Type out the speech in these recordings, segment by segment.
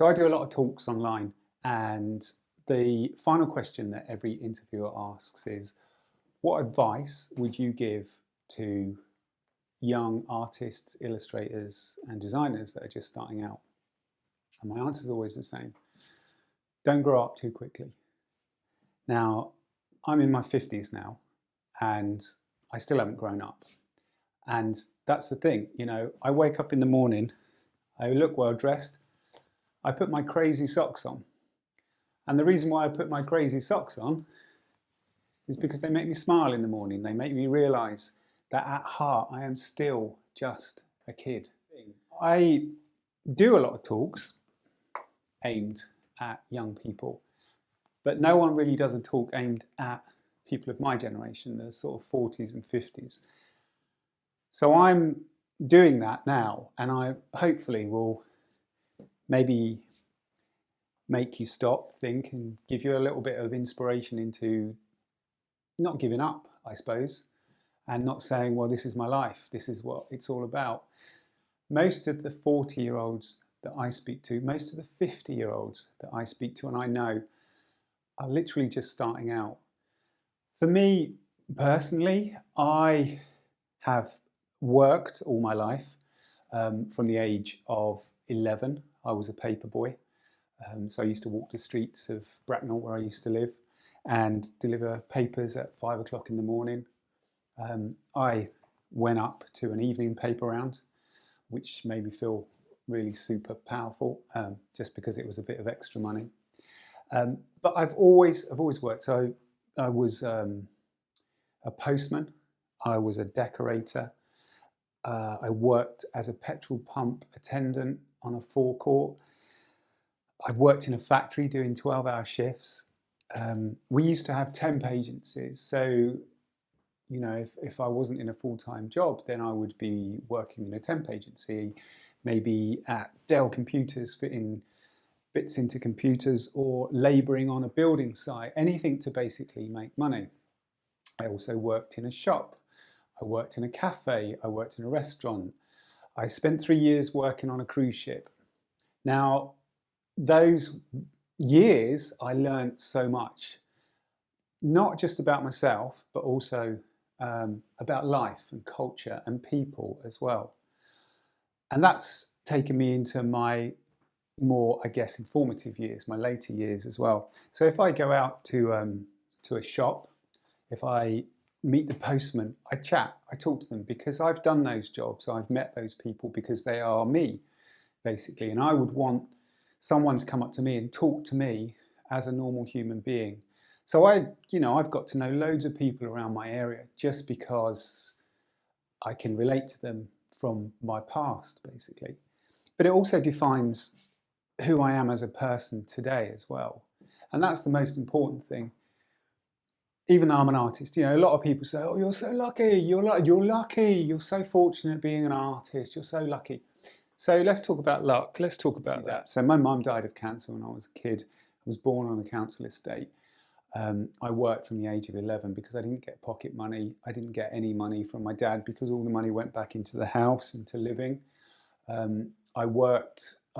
So I do a lot of talks online, and the final question that every interviewer asks is, what advice would you give to young artists, illustrators, and designers that are just starting out? And my answer is always the same. Don't grow up too quickly. Now, I'm in my 50s now, and I still haven't grown up. And that's the thing, I wake up in the morning, I look well dressed, I put my crazy socks on. And the reason why I put my crazy socks on is because they make me smile in the morning. They make me realize that at heart, I am still just a kid. I do a lot of talks aimed at young people, but no one really does a talk aimed at people of my generation, the sort of 40s and 50s. So I'm doing that now, and I hopefully will maybe make you stop, think, and give you a little bit of inspiration into not giving up, I suppose, and not saying, well, this is my life, this is what it's all about. Most of the 40-year-olds that I speak to, most of the 50-year-olds that I speak to and I know are literally just starting out. For me personally, I have worked all my life. From the age of 11, I was a paper boy. So I used to walk the streets of Bracknell, where I used to live, and deliver papers at 5 o'clock in the morning. I went up to an evening paper round, which made me feel really super powerful, just because it was a bit of extra money. But I've always worked. So I was a postman, I was a decorator, I worked as a petrol pump attendant on a forecourt. I've worked in a factory doing 12-hour shifts. We used to have temp agencies, so if I wasn't in a full-time job, then I would be working in a temp agency, maybe at Dell Computers, fitting bits into computers, or labouring on a building site, anything to basically make money. I also worked in a shop, I worked in a cafe, I worked in a restaurant. I spent 3 years working on a cruise ship. Now, those years, I learned so much, not just about myself, but also about life and culture and people as well. And that's taken me into my more, I guess, informative years, my later years as well. So if I go out to a shop, if I meet the postman, I chat, I talk to them, because I've done those jobs, I've met those people because they are me, basically. And I would want someone to come up to me and talk to me as a normal human being. So I've got to know loads of people around my area just because I can relate to them from my past, basically. But it also defines who I am as a person today as well. And that's the most important thing. Even though I'm an artist, a lot of people say, oh, you're so lucky, you're lucky, you're so fortunate being an artist, you're so lucky. So let's talk about luck, let's talk about that. So my mum died of cancer when I was a kid. I was born on a council estate. I worked from the age of 11 because I didn't get pocket money. I didn't get any money from my dad because all the money went back into the house, into living. I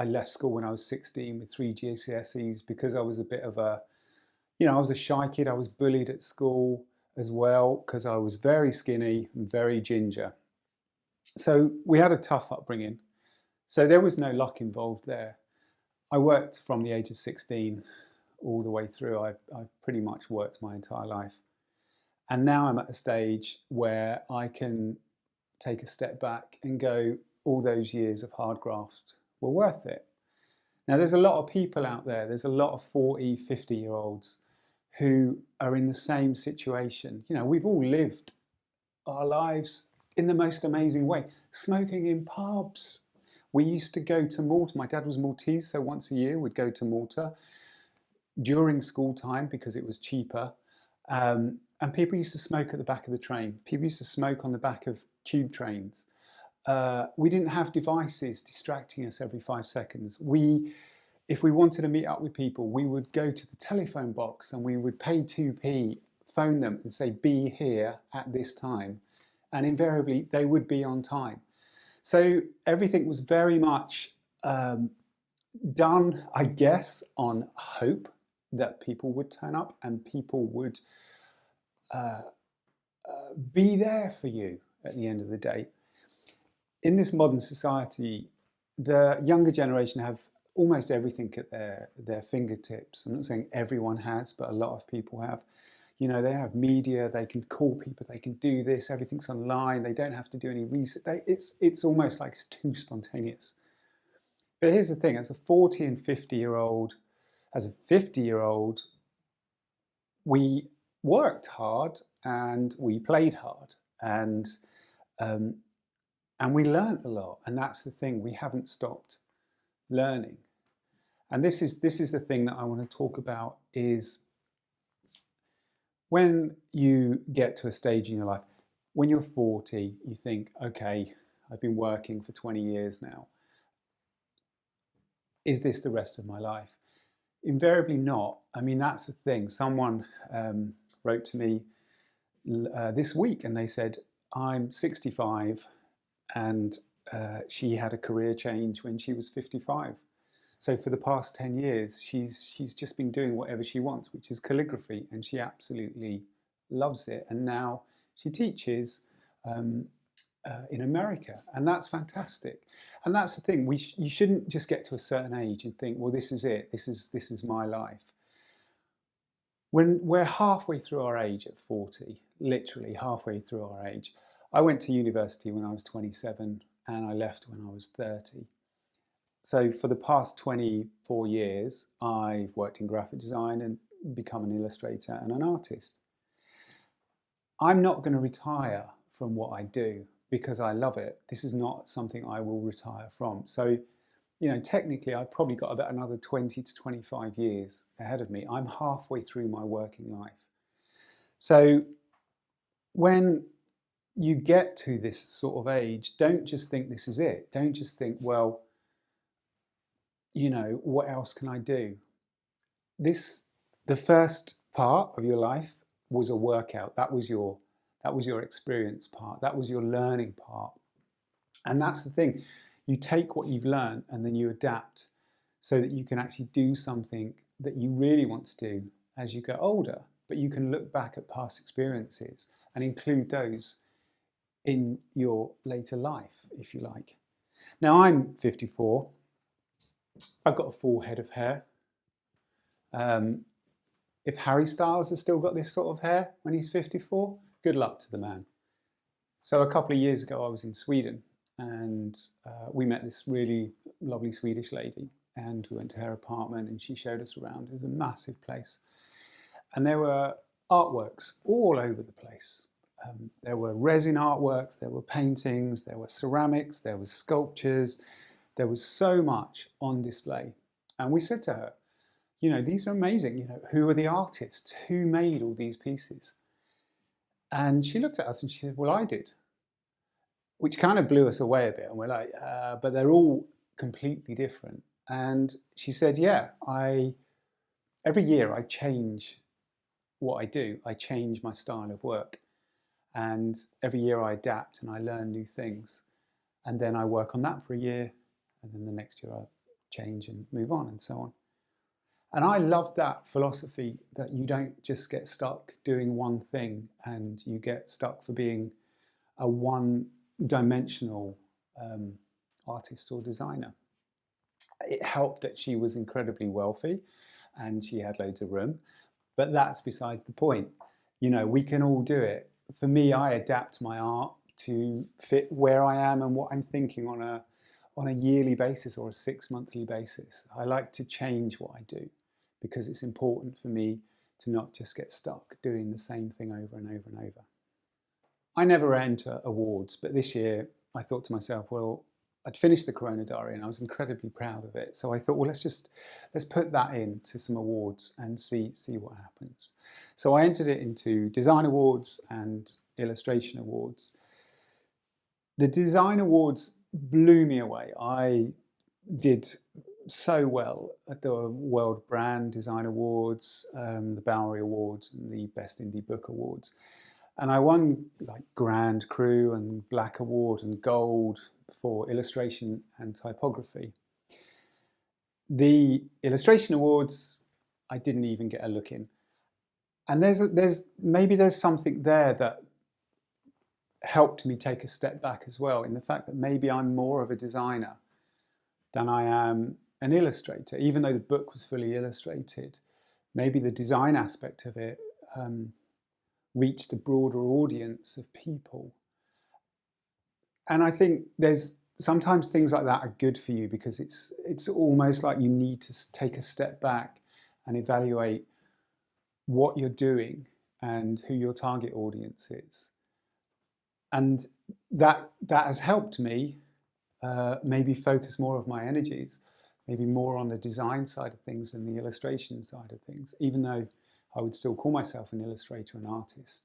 left school when I was 16 with 3 GCSEs because I was a bit of a, I was a shy kid. I was bullied at school as well because I was very skinny and very ginger. So we had a tough upbringing. So there was no luck involved there. I worked from the age of 16 all the way through. I've pretty much worked my entire life. And now I'm at a stage where I can take a step back and go, all those years of hard graft were worth it. Now there's a lot of people out there, there's a lot of 40, 50-year-olds who are in the same situation. We've all lived our lives in the most amazing way. Smoking in pubs. We used to go to Malta. My dad was Maltese, so once a year we'd go to Malta during school time because it was cheaper. And people used to smoke at the back of the train. People used to smoke on the back of tube trains. We didn't have devices distracting us every 5 seconds. If we wanted to meet up with people, we would go to the telephone box and we would pay 2p, phone them and say, be here at this time. And invariably, they would be on time. So everything was very much done, I guess, on hope that people would turn up and people would uh, be there for you at the end of the day. In this modern society, the younger generation have almost everything at their fingertips. I'm not saying everyone has, but a lot of people have. You know, they have media, they can call people, they can do this, everything's online, they don't have to do any research. It's almost like it's too spontaneous. But here's the thing, as a 40 and 50-year-old, as a 50-year-old, we worked hard and we played hard and um, and we learned a lot. And that's the thing, we haven't stopped learning. And this is the thing that I want to talk about is when you get to a stage in your life, when you're 40, you think, okay, I've been working for 20 years now. Is this the rest of my life? Invariably not. I mean, that's the thing. Someone wrote to me this week and they said, I'm 65 and she had a career change when she was 55. So for the past 10 years, she's just been doing whatever she wants, which is calligraphy, and she absolutely loves it. And now she teaches in America, and that's fantastic. And that's the thing, you shouldn't just get to a certain age and think, well, this is it, this is my life. When we're halfway through our age at 40, literally halfway through our age, I went to university when I was 27 and I left when I was 30. So for the past 24 years, I've worked in graphic design and become an illustrator and an artist. I'm not going to retire from what I do because I love it. This is not something I will retire from. So, you know, technically I've probably got about another 20 to 25 years ahead of me. I'm halfway through my working life. So when you get to this sort of age, don't just think this is it. Don't just think, well, you know, what else can I do? The first part of your life was a workout. That was your experience part. That was your learning part. And that's the thing. You take what you've learned and then you adapt so that you can actually do something that you really want to do as you get older. But you can look back at past experiences and include those in your later life, if you like. Now I'm 54. I've got a full head of hair. If Harry Styles has still got this sort of hair when he's 54, good luck to the man. So a couple of years ago, I was in Sweden and we met this really lovely Swedish lady and we went to her apartment and she showed us around. It was a massive place. And there were artworks all over the place. There were resin artworks, there were paintings, there were ceramics, there was sculptures. There was so much on display. And we said to her, you know, these are amazing. You know, who are the artists? Who made all these pieces? And she looked at us and she said, well, I did, which kind of blew us away a bit. And we're like, but they're all completely different. And she said, yeah, every year I change what I do. I change my style of work. And every year I adapt and I learn new things. And then I work on that for a year. And then the next year I change and move on and so on. And I love that philosophy that you don't just get stuck doing one thing and you get stuck for being a one-dimensional artist or designer. It helped that she was incredibly wealthy and she had loads of room, but that's besides the point. You know, we can all do it. For me, I adapt my art to fit where I am and what I'm thinking on a yearly basis or a 6-monthly basis. I like to change what I do because it's important for me to not just get stuck doing the same thing over and over and over. I never enter awards, but this year I thought to myself, well, I'd finished the Corona Diary and I was incredibly proud of it. So I thought, well, let's put that into some awards and see what happens. So I entered it into design awards and illustration awards. The design awards blew me away. I did so well at the World Brand Design Awards, the Bowery Awards, and the Best Indie Book Awards. And I won like Grand Cru and Black Award and Gold for illustration and typography. The illustration awards, I didn't even get a look in. And maybe there's something there that helped me take a step back as well, in the fact that maybe I'm more of a designer than I am an illustrator. Even though the book was fully illustrated, maybe the design aspect of it reached a broader audience of people. And I think there's sometimes things like that are good for you, because it's almost like you need to take a step back and evaluate what you're doing and who your target audience is. And that has helped me maybe focus more of my energies, maybe more on the design side of things than the illustration side of things, even though I would still call myself an illustrator and artist.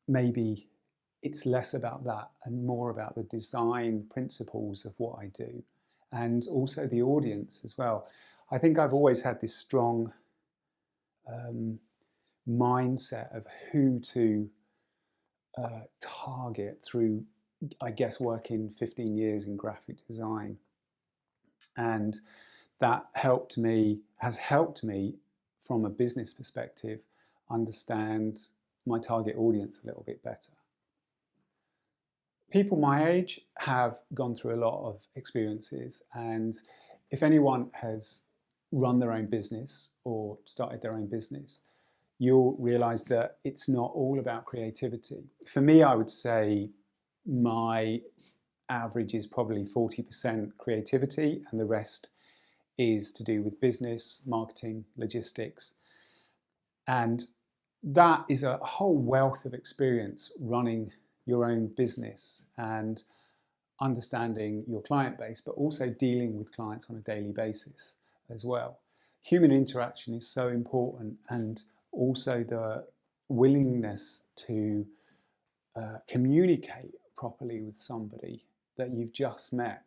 Maybe it's less about that and more about the design principles of what I do, and also the audience as well. I think I've always had this strong mindset of who to target through, I guess, working 15 years in graphic design. And that has helped me from a business perspective understand my target audience a little bit better. People my age have gone through a lot of experiences, and if anyone has run their own business or started their own business, you'll realize that it's not all about creativity. For me, I would say my average is probably 40% creativity, and the rest is to do with business, marketing, logistics. And that is a whole wealth of experience running your own business and understanding your client base, but also dealing with clients on a daily basis as well. Human interaction is so important, and also the willingness to communicate properly with somebody that you've just met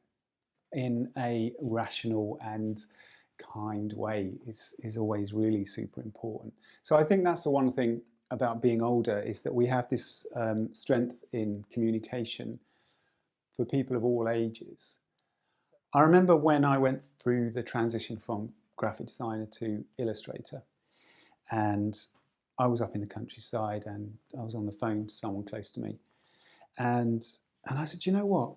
in a rational and kind way is always really super important. So I think that's the one thing about being older, is that we have this strength in communication for people of all ages. I remember when I went through the transition from graphic designer to illustrator, and I was up in the countryside and I was on the phone to someone close to me, and I said, you know what?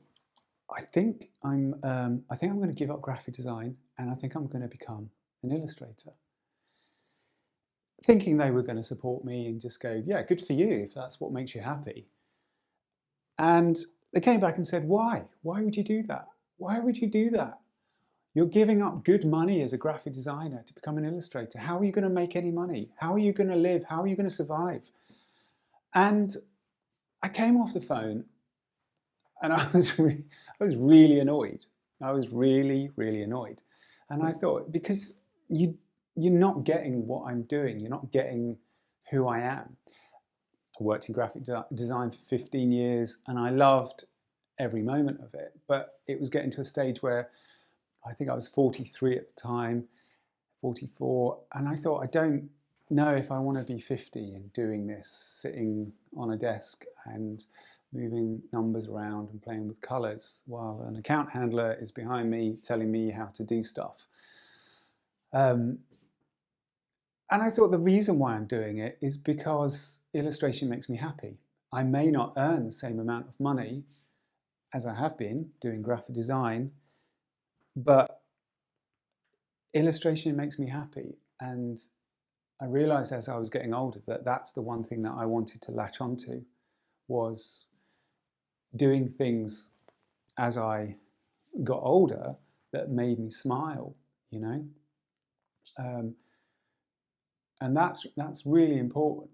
I think I'm going to give up graphic design, and I think I'm going to become an illustrator. Thinking they were going to support me and just go, yeah, good for you if that's what makes you happy. And they came back and said, why? Why would you do that? Why would you do that? You're giving up good money as a graphic designer to become an illustrator. How are you going to make any money? How are you going to live? How are you going to survive? And I came off the phone, and I was really annoyed. I was really, really annoyed. And I thought, because you're not getting what I'm doing. You're not getting who I am. I worked in graphic design for 15 years, and I loved every moment of it. But it was getting to a stage where I think I was 43 at the time, 44, and I thought, I don't know if I want to be 50 and doing this, sitting on a desk and moving numbers around and playing with colors while an account handler is behind me telling me how to do stuff. And I thought the reason why I'm doing it is because illustration makes me happy. I may not earn the same amount of money as I have been doing graphic design, but illustration makes me happy. And I realized as I was getting older that that's the one thing that I wanted to latch onto, was doing things as I got older that made me smile, you know. And that's really important.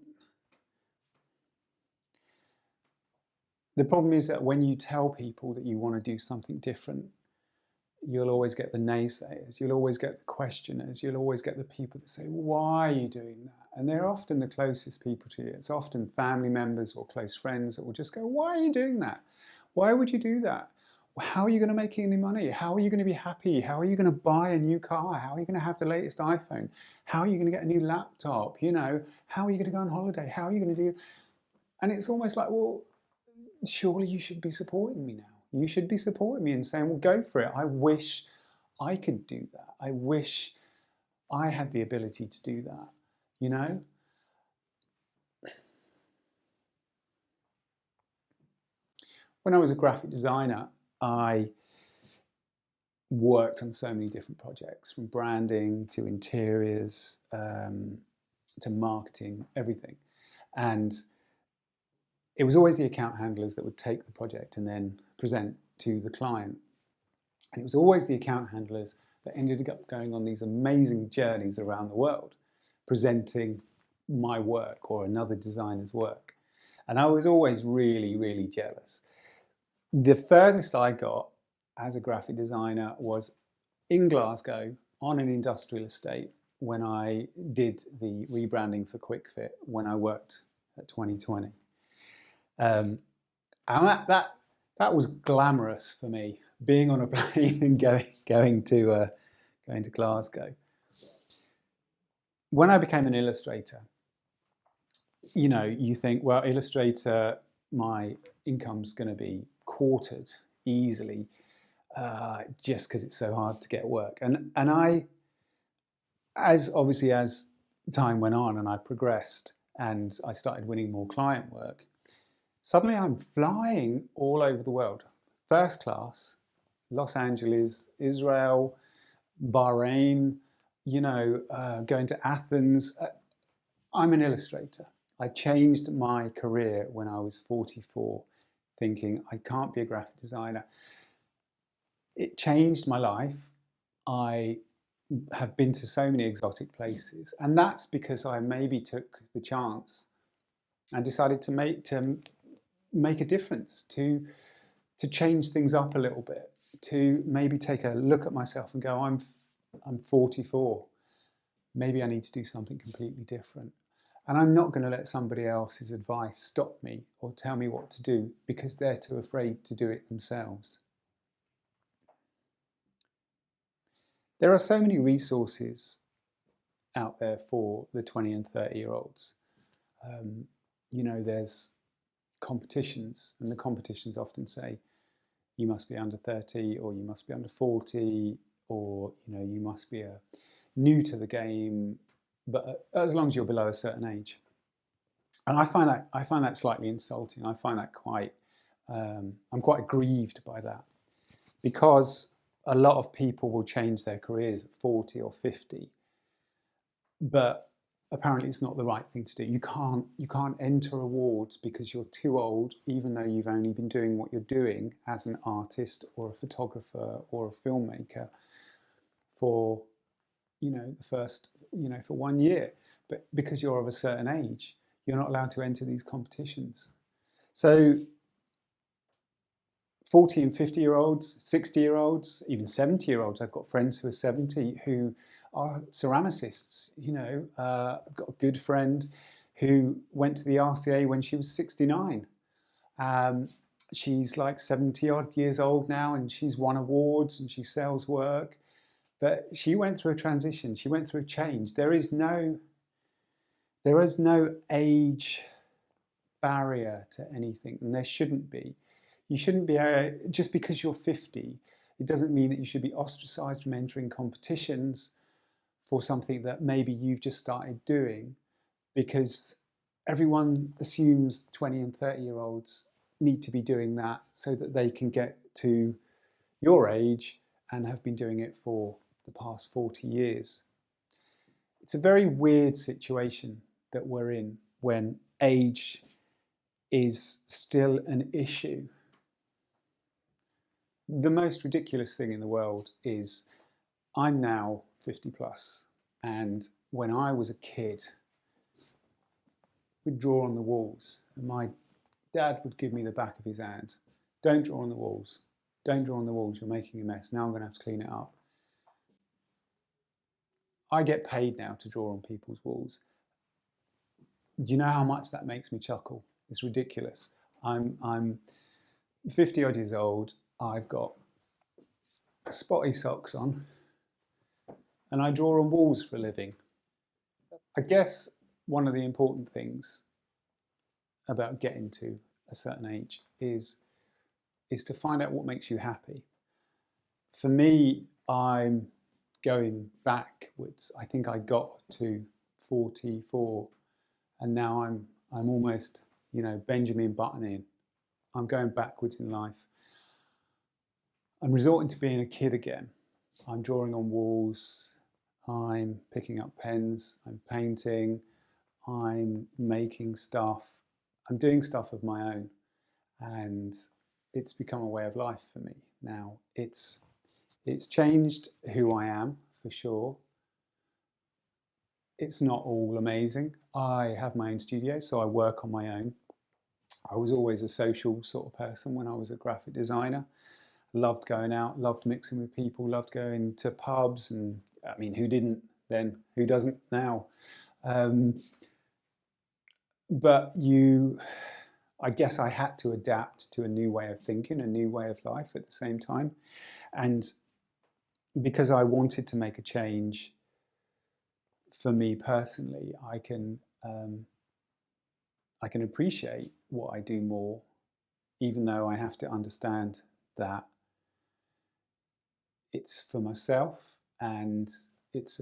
The problem is that when you tell people that you want to do something different, you'll always get the naysayers, you'll always get the questioners, you'll always get the people that say, why are you doing that? And they're often the closest people to you. It's often family members or close friends that will just go, why are you doing that? Why would you do that? How are you going to make any money? How are you going to be happy? How are you going to buy a new car? How are you going to have the latest iPhone? How are you going to get a new laptop? You know, how are you going to go on holiday? How are you going to do? And it's almost like, well, surely you should be supporting me now. You should be supporting me and saying, well, go for it. I wish I could do that. I wish I had the ability to do that, you know? When I was a graphic designer, I worked on so many different projects, from branding to interiors, to marketing, everything. And it was always the account handlers that would take the project and then present to the client. And it was always the account handlers that ended up going on these amazing journeys around the world, presenting my work or another designer's work. And I was always really, really jealous. The furthest I got as a graphic designer was in Glasgow on an industrial estate when I did the rebranding for QuickFit when I worked at 2020. And that was glamorous for me, being on a plane and going to Glasgow. When I became an illustrator, you know, you think, well, illustrator, my income's going to be quartered easily, just because it's so hard to get work. And I, as obviously as time went on and I progressed and I started winning more client work, suddenly I'm flying all over the world, first class, Los Angeles, Israel, Bahrain, you know, going to Athens. I'm an illustrator. I changed my career when I was 44, thinking I can't be a graphic designer. It changed my life. I have been to so many exotic places, and that's because I maybe took the chance and decided to make a difference, to change things up a little bit, to maybe take a look at myself and go, I'm 44. Maybe I need to do something completely different. And I'm not going to let somebody else's advice stop me or tell me what to do because they're too afraid to do it themselves. There are so many resources out there for the 20 and 30-year-olds. You know, there's competitions, and the competitions often say you must be under 30 or you must be under 40 or, you know, you must be new to the game, but as long as you're below a certain age. And I find that slightly insulting. I find that I'm quite aggrieved by that, because a lot of people will change their careers at 40 or 50, but apparently it's not the right thing to do. You can't enter awards because you're too old, even though you've only been doing what you're doing as an artist or a photographer or a filmmaker for, you know, the first, you know, for 1 year. But because you're of a certain age, you're not allowed to enter these competitions. So 40 and 50-year-olds, 60-year-olds, even 70-year-olds. I've got friends who are 70 who are ceramicists. You know, I've got a good friend who went to the RCA when she was 69. She's like 70 odd years old now, and she's won awards and she sells work. But she went through a transition. She went through a change. There is no age barrier to anything, and there shouldn't be. You shouldn't be, just because you're 50, it doesn't mean that you should be ostracized from entering competitions for something that maybe you've just started doing, because everyone assumes 20 and 30-year-olds need to be doing that so that they can get to your age and have been doing it for the past 40 years. It's a very weird situation that we're in when age is still an issue. The most ridiculous thing in the world is I'm now 50 plus, and when I was a kid, we'd draw on the walls, and my dad would give me the back of his hand. Don't draw on the walls. Don't draw on the walls. You're making a mess. Now I'm going to have to clean it up. I get paid now to draw on people's walls. Do you know how much that makes me chuckle? It's ridiculous. I'm 50 odd years old. I've got spotty socks on, and I draw on walls for a living. I guess one of the important things about getting to a certain age is to find out what makes you happy. for me, I'm going backwards. I think I got to 44, and now I'm almost, Benjamin Buttoning. I'm going backwards in life. I'm resorting to being a kid again. I'm drawing on walls. I'm picking up pens. I'm painting. I'm making stuff. I'm doing stuff of my own, and it's become a way of life for me now. It's changed who I am for sure. It's not all amazing. I have my own studio, so I work on my own. I was always a social sort of person when I was a graphic designer. Loved going out, loved mixing with people, loved going to pubs, and I mean, who didn't then? Who doesn't now? Um, but I guess I had to adapt to a new way of thinking, a new way of life at the same time. And because I wanted to make a change for me personally, I can appreciate what I do more, even though I have to understand that it's for myself, and it's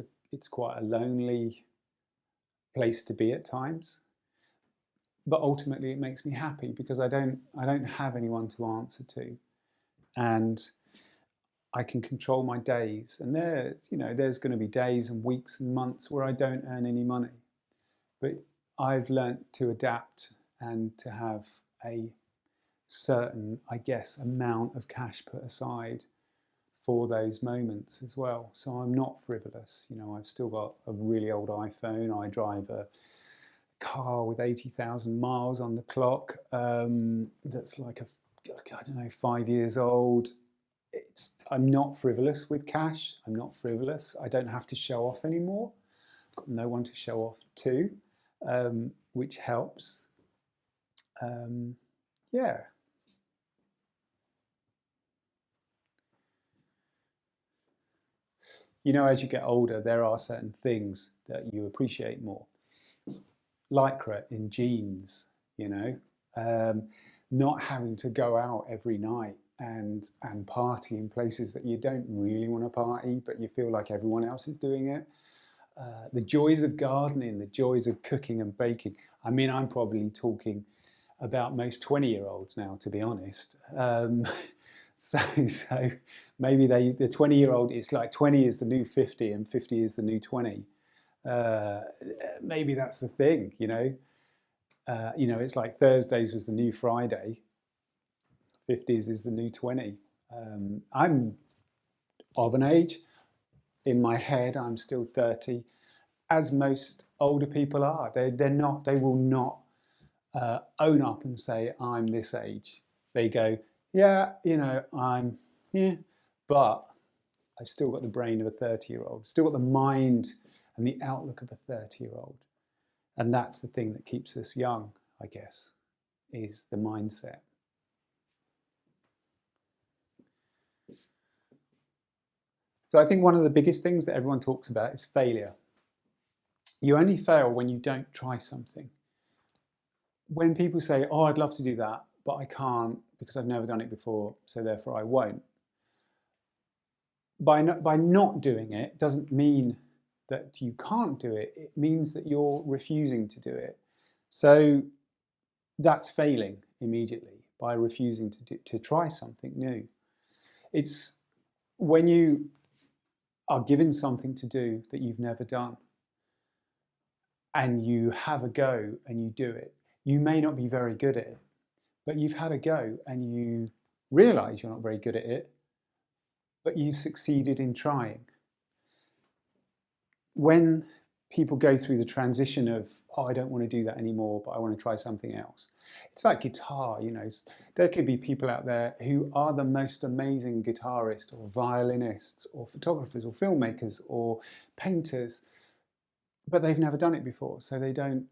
quite a lonely place to be at times. But ultimately, it makes me happy because I don't have anyone to answer to, and I can control my days. And there's going to be days and weeks and months where I don't earn any money, but I've learnt to adapt and to have a certain, I guess, amount of cash put aside for those moments as well. So I'm not frivolous. I've still got a really old iPhone. I drive a car with 80,000 miles on the clock. That's like I don't know, 5 years old. I'm not frivolous with cash. I'm not frivolous. I don't have to show off anymore. I've got no one to show off to, which helps. Yeah. As you get older, there are certain things that you appreciate more. Lycra in jeans, you know, um, not having to go out every night and party in places that you don't really want to party, but you feel like everyone else is doing it. The joys of gardening, the joys of cooking and baking. I mean, I'm probably talking about most 20-year-olds now, to be honest. So maybe the 20-year-old, it's like 20 is the new 50 and 50 is the new 20. Uh, Maybe that's the thing, it's like Thursdays was the new Friday, 50s is the new 20. I'm of an age, in my head, I'm still 30, as most older people are. They will not own up and say, I'm this age. They go, yeah, yeah, but I've still got the brain of a 30-year-old, still got the mind and the outlook of a 30-year-old. And that's the thing that keeps us young, I guess, is the mindset. So I think one of the biggest things that everyone talks about is failure. You only fail when you don't try something. When people say, oh, I'd love to do that, but I can't because I've never done it before, so therefore I won't. By not doing it doesn't mean that you can't do it. It means that you're refusing to do it. So that's failing immediately by refusing to try something new. It's when you are given something to do that you've never done and you have a go and you do it. You may not be very good at it, but you've had a go and you realize you're not very good at it, but you've succeeded in trying. When people go through the transition of, oh, I don't want to do that anymore, but I want to try something else. It's like guitar, there could be people out there who are the most amazing guitarists or violinists or photographers or filmmakers or painters, but they've never done it before, so they don't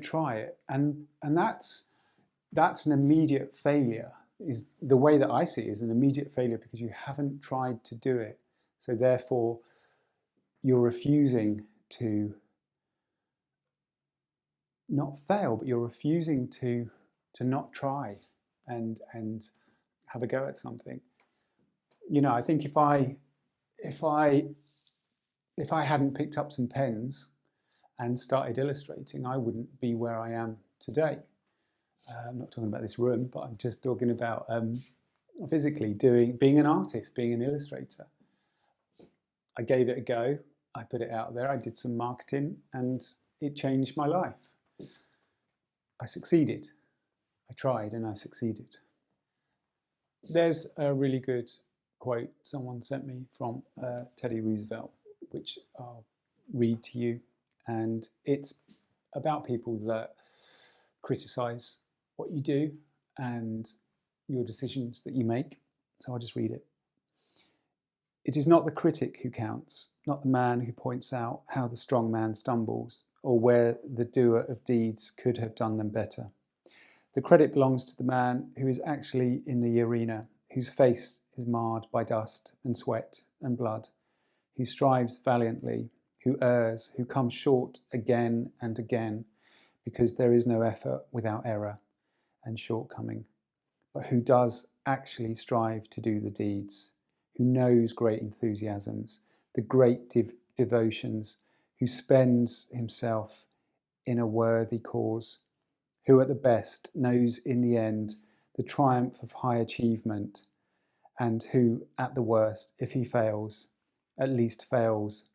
try it. And that's an immediate failure, is the way that I see it, is an immediate failure because you haven't tried to do it. So therefore, you're refusing to not fail, but you're refusing to not try and have a go at something. You know, I think if I if I hadn't picked up some pens and started illustrating, I wouldn't be where I am today. I'm not talking about this room, but I'm just talking about physically being an artist, being an illustrator. I gave it a go. I put it out there. I did some marketing, and it changed my life. I succeeded. I tried, and I succeeded. There's a really good quote someone sent me from Teddy Roosevelt, which I'll read to you, and it's about people that criticize what you do and your decisions that you make. So I'll just read it. It is not the critic who counts, not the man who points out how the strong man stumbles, or where the doer of deeds could have done them better. The credit belongs to the man who is actually in the arena, whose face is marred by dust and sweat and blood, who strives valiantly, who errs, who comes short again and again, because there is no effort without error and shortcoming, but who does actually strive to do the deeds, who knows great enthusiasms, the great devotions, who spends himself in a worthy cause, who at the best knows in the end the triumph of high achievement, and who at the worst, if he fails, at least fails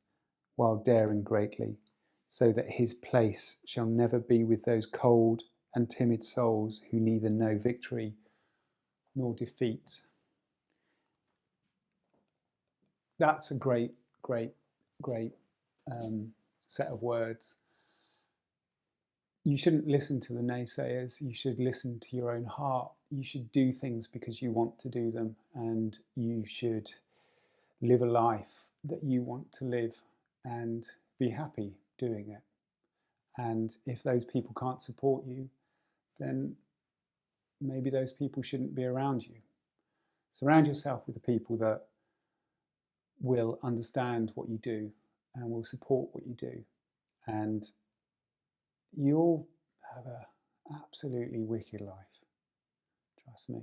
while daring greatly, so that his place shall never be with those cold and timid souls who neither know victory nor defeat. That's a great, great, great set of words. You shouldn't listen to the naysayers. You should listen to your own heart. You should do things because you want to do them, and you should live a life that you want to live and be happy doing it. And if those people can't support you, then maybe those people shouldn't be around you. Surround yourself with the people that will understand what you do and will support what you do. And you'll have an absolutely wicked life. Trust me.